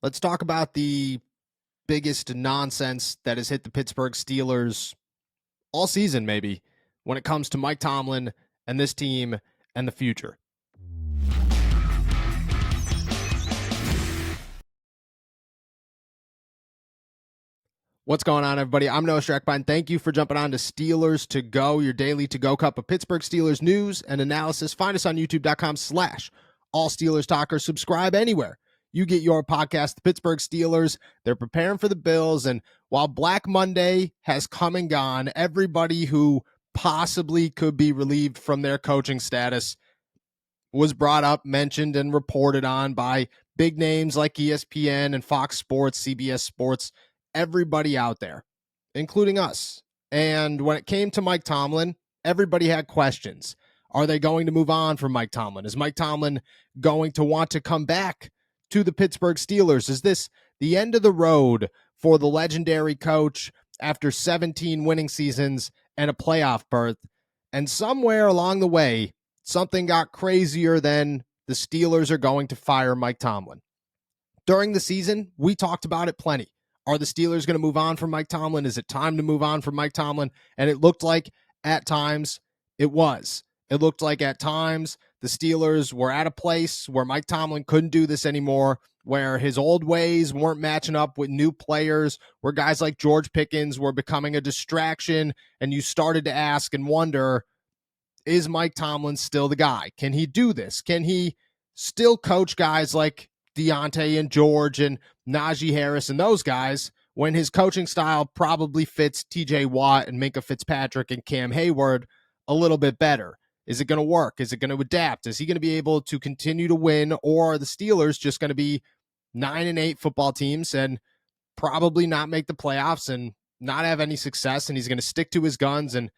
Let's talk about the biggest nonsense that has hit the Pittsburgh Steelers all season, maybe, when it comes to Mike Tomlin and this team and the future. What's going on, everybody? I'm Noah Streckbein. Thank you for jumping on to Steelers to Go, your daily to-go cup of Pittsburgh Steelers news and analysis. Find us on youtube.com/all Steelers Talkers. Subscribe anywhere you get your podcast. The Pittsburgh Steelers, they're preparing for the Bills, and while Black Monday has come and gone, everybody who possibly could be relieved from their coaching status was brought up, mentioned, and reported on by big names like ESPN and Fox Sports, CBS Sports, everybody out there, including us. And when it came to Mike Tomlin, everybody had questions. Are they going to move on from Mike Tomlin? Is Mike Tomlin going to want to come back to the Pittsburgh Steelers? Is this the end of the road for the legendary coach after 17 winning seasons and a playoff berth? And somewhere along the way, something got crazier than the Steelers are going to fire Mike Tomlin. During the season, we talked about it plenty. Are the Steelers going to move on from Mike Tomlin? Is it time to move on from Mike Tomlin? And it looked like at times it was. It looked like at times the Steelers were at a place where Mike Tomlin couldn't do this anymore, where his old ways weren't matching up with new players, where guys like George Pickens were becoming a distraction, and you started to ask and wonder, is Mike Tomlin still the guy? Can he do this? Can he still coach guys like Deontay and George and Najee Harris and those guys when his coaching style probably fits TJ Watt and Minkah Fitzpatrick and Cam Hayward a little bit better? Is it going to work? Is it going to adapt? Is he going to be able to continue to win, or are the Steelers just going to be 9-8 football teams and probably not make the playoffs and not have any success, and he's going to stick to his guns and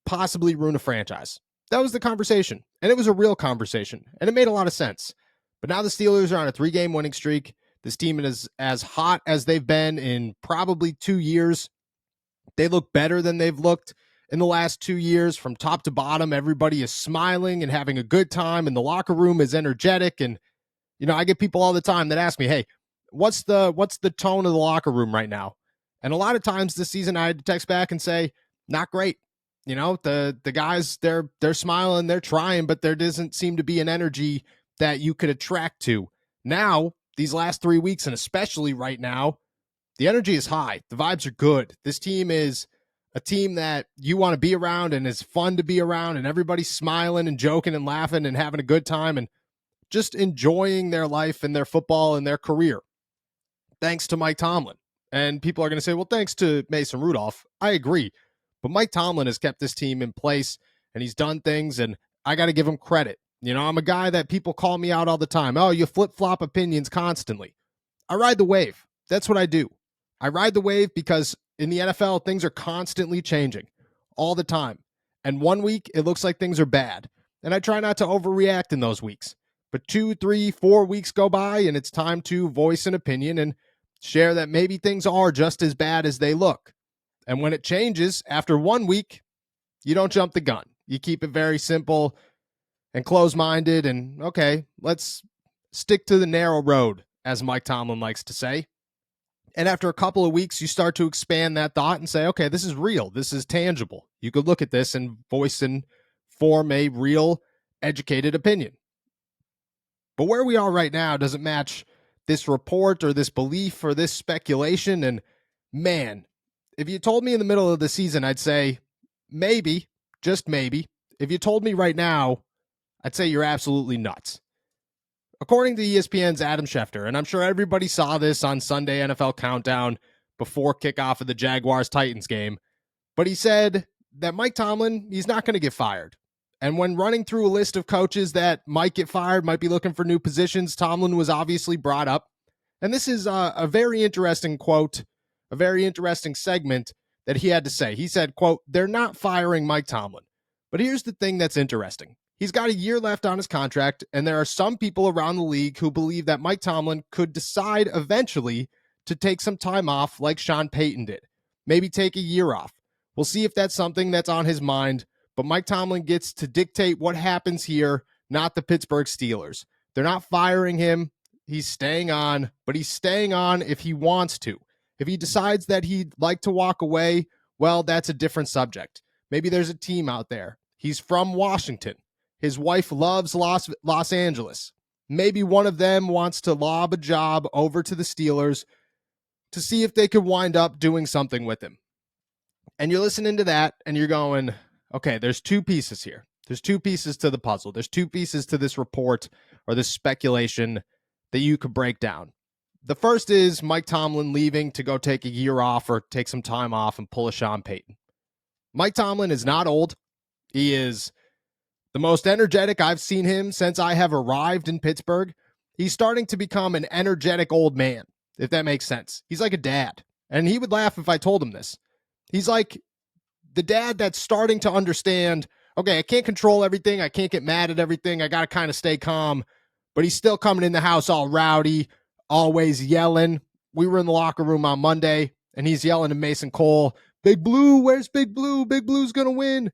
possibly ruin a franchise? That was the conversation, and it was a real conversation, and it made a lot of sense. But now the Steelers are on a 3-game winning streak. This team is as hot as they've been in probably 2 years. They look better than they've looked in the last 2 years. From top to bottom, everybody is smiling and having a good time, and the locker room is energetic. And, I get people all the time that ask me, hey, what's the tone of the locker room right now? And a lot of times this season I had to text back and say, not great. The guys, they're smiling, they're trying, but there doesn't seem to be an energy that you could attract to. Now, these last 3 weeks, and especially right now, the energy is high. The vibes are good. This team is a team that you want to be around and is fun to be around, and everybody's smiling and joking and laughing and having a good time and just enjoying their life and their football and their career. Thanks to Mike Tomlin. And people are going to say, well, thanks to Mason Rudolph. I agree. But Mike Tomlin has kept this team in place, and he's done things, and I got to give him credit. I'm a guy that people call me out all the time. Oh, you flip-flop opinions constantly. I ride the wave. That's what I do. I ride the wave because in the NFL, things are constantly changing all the time. And 1 week, it looks like things are bad. And I try not to overreact in those weeks. But 2, 3, 4 weeks go by, and it's time to voice an opinion and share that maybe things are just as bad as they look. And when it changes after 1 week, you don't jump the gun. You keep it very simple and close-minded, and okay, let's stick to the narrow road, as Mike Tomlin likes to say. And after a couple of weeks, you start to expand that thought and say, okay, this is real. This is tangible. You could look at this and voice and form a real, educated opinion. But where we are right now doesn't match this report or this belief or this speculation. And man, if you told me in the middle of the season, I'd say maybe, just maybe. If you told me right now, I'd say you're absolutely nuts. According to ESPN's Adam Schefter, and I'm sure everybody saw this on Sunday NFL Countdown before kickoff of the Jaguars-Titans game, but he said that Mike Tomlin, he's not going to get fired. And when running through a list of coaches that might get fired, might be looking for new positions, Tomlin was obviously brought up. And this is a very interesting quote, a very interesting segment that he had to say. He said, quote, "They're not firing Mike Tomlin. But here's the thing that's interesting. He's got a year left on his contract, and there are some people around the league who believe that Mike Tomlin could decide eventually to take some time off like Sean Payton did. Maybe take a year off. We'll see if that's something that's on his mind, but Mike Tomlin gets to dictate what happens here, not the Pittsburgh Steelers. They're not firing him. He's staying on, but he's staying on if he wants to. If he decides that he'd like to walk away, well, that's a different subject. Maybe there's a team out there. He's from Washington. His wife loves Los Angeles. Maybe one of them wants to lob a job over to the Steelers to see if they could wind up doing something with him. And you're listening to that and you're going, okay, there's two pieces here. There's two pieces to the puzzle. There's two pieces to this report or this speculation that you could break down. The first is Mike Tomlin leaving to go take a year off or take some time off and pull a Sean Payton. Mike Tomlin is not old. He is the most energetic I've seen him since I have arrived in Pittsburgh. He's starting to become an energetic old man, if that makes sense. He's like a dad, and he would laugh if I told him this. He's like the dad that's starting to understand, okay, I can't control everything. I can't get mad at everything. I got to kind of stay calm. But he's still coming in the house all rowdy, always yelling. We were in the locker room on Monday, and he's yelling to Mason Cole, Big Blue, where's Big Blue? Big Blue's going to win.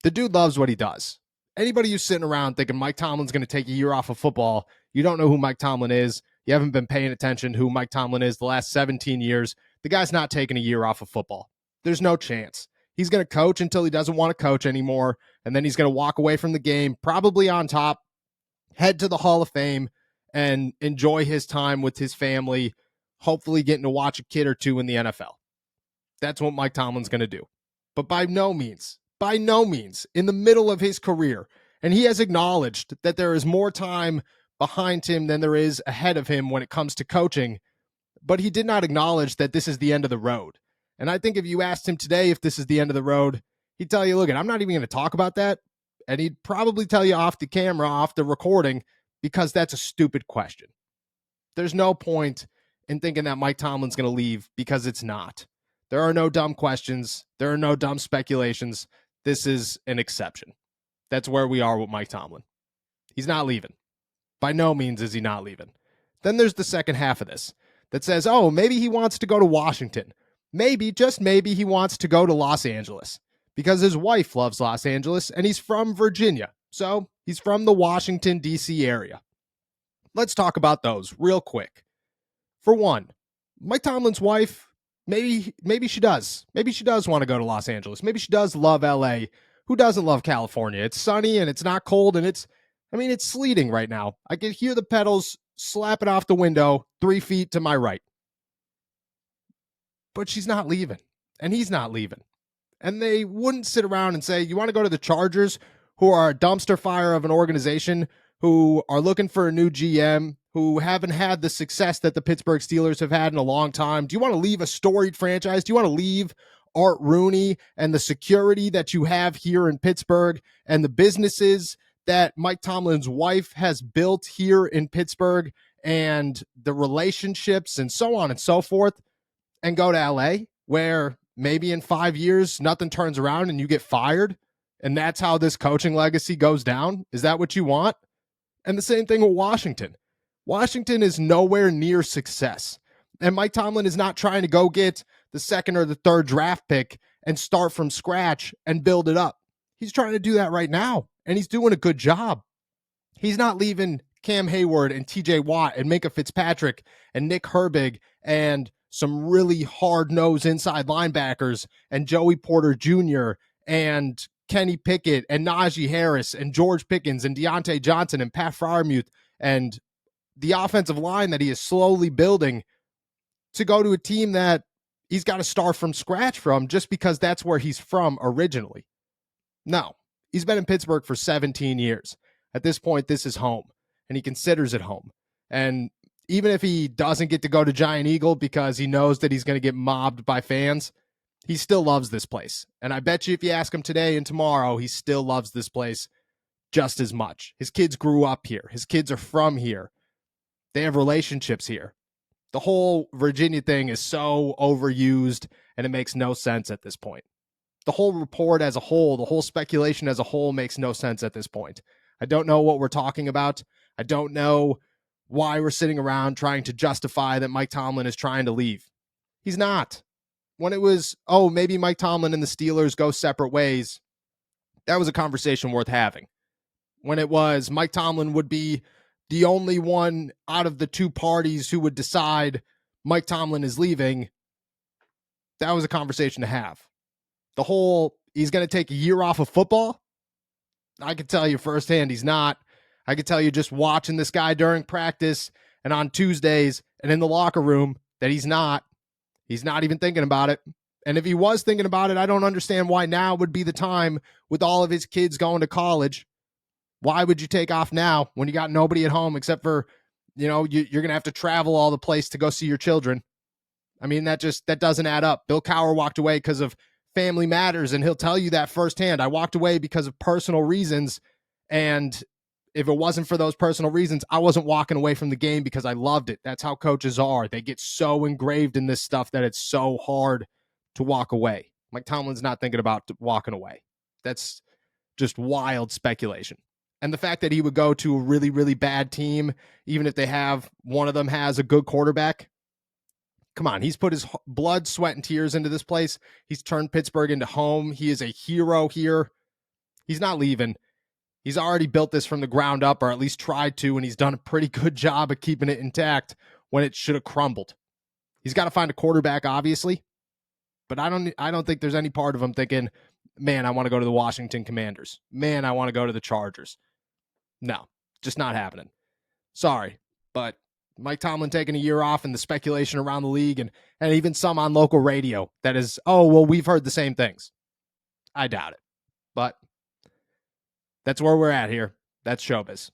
The dude loves what he does. Anybody who's sitting around thinking Mike Tomlin's going to take a year off of football, you don't know who Mike Tomlin is. You haven't been paying attention to who Mike Tomlin is the last 17 years. The guy's not taking a year off of football. There's no chance. He's going to coach until he doesn't want to coach anymore, and then he's going to walk away from the game, probably on top, head to the Hall of Fame, and enjoy his time with his family, hopefully getting to watch a kid or two in the NFL. That's what Mike Tomlin's going to do. But by no means, in the middle of his career, and he has acknowledged that there is more time behind him than there is ahead of him when it comes to coaching, but he did not acknowledge that this is the end of the road. And I think if you asked him today if this is the end of the road, he'd tell you, look, I'm not even going to talk about that. And he'd probably tell you off the camera, off the recording, because that's a stupid question. There's no point in thinking that Mike Tomlin's going to leave, because it's not. There are no dumb questions. There are no dumb speculations. This is an exception. That's where we are with Mike Tomlin. He's not leaving. By no means is he not leaving. Then there's the second half of this that says, oh, maybe he wants to go to Washington. Maybe, just maybe, he wants to go to Los Angeles because his wife loves Los Angeles and he's from Virginia. So he's from the Washington, D.C. area. Let's talk about those real quick. For one, Mike Tomlin's wife, maybe she does. Maybe she does want to go to Los Angeles. Maybe she does love L.A. Who doesn't love California? It's sunny and it's not cold and it's sleeting right now. I can hear the pedals slapping off the window 3 feet to my right. But she's not leaving, and he's not leaving. And they wouldn't sit around and say, you want to go to the Chargers, who are a dumpster fire of an organization, who are looking for a new GM, who haven't had the success that the Pittsburgh Steelers have had in a long time? Do you want to leave a storied franchise? Do you want to leave Art Rooney and the security that you have here in Pittsburgh and the businesses that Mike Tomlin's wife has built here in Pittsburgh and the relationships and so on and so forth, and go to LA where maybe in 5 years nothing turns around and you get fired, and that's how this coaching legacy goes down? Is that what you want? And the same thing with Washington. Washington is nowhere near success. And Mike Tomlin is not trying to go get the second or the third draft pick and start from scratch and build it up. He's trying to do that right now, and he's doing a good job. He's not leaving Cam Hayward and TJ Watt and Minka Fitzpatrick and Nick Herbig and some really hard-nosed inside linebackers and Joey Porter Jr. and Kenny Pickett and Najee Harris and George Pickens and Deontay Johnson and Pat Freiermuth and the offensive line that he is slowly building to go to a team that he's got to start from scratch from just because that's where he's from originally. No, he's been in Pittsburgh for 17 years. At this point, this is home, and he considers it home. And even if he doesn't get to go to Giant Eagle because he knows that he's going to get mobbed by fans, he still loves this place. And I bet you if you ask him today and tomorrow, he still loves this place just as much. His kids grew up here. His kids are from here. They have relationships here. The whole Virginia thing is so overused, and it makes no sense at this point. The whole report as a whole, the whole speculation as a whole makes no sense at this point. I don't know what we're talking about. I don't know why we're sitting around trying to justify that Mike Tomlin is trying to leave. He's not. When it was, oh, maybe Mike Tomlin and the Steelers go separate ways, that was a conversation worth having. When it was Mike Tomlin would be the only one out of the two parties who would decide Mike Tomlin is leaving, that was a conversation to have. The whole, he's going to take a year off of football, I can tell you firsthand he's not. I can tell you just watching this guy during practice and on Tuesdays and in the locker room that he's not. He's not even thinking about it. And if he was thinking about it, I don't understand why now would be the time with all of his kids going to college. Why would you take off now when you got nobody at home except for, you're going to have to travel all the place to go see your children? I mean, that doesn't add up. Bill Cowher walked away because of family matters, and he'll tell you that firsthand. I walked away because of personal reasons, and if it wasn't for those personal reasons, I wasn't walking away from the game because I loved it. That's how coaches are. They get so engraved in this stuff that it's so hard to walk away. Mike Tomlin's not thinking about walking away. That's just wild speculation. And the fact that he would go to a really, really bad team, even if one of them has a good quarterback, come on, he's put his blood, sweat, and tears into this place. He's turned Pittsburgh into home. He is a hero here. He's not leaving. He's already built this from the ground up, or at least tried to, and he's done a pretty good job of keeping it intact when it should have crumbled. He's got to find a quarterback, obviously, but I don't think there's any part of him thinking, man, I want to go to the Washington Commanders. Man, I want to go to the Chargers. No, just not happening. Sorry, but Mike Tomlin taking a year off and the speculation around the league and even some on local radio that is, oh, well, we've heard the same things. I doubt it, but that's where we're at here. That's showbiz.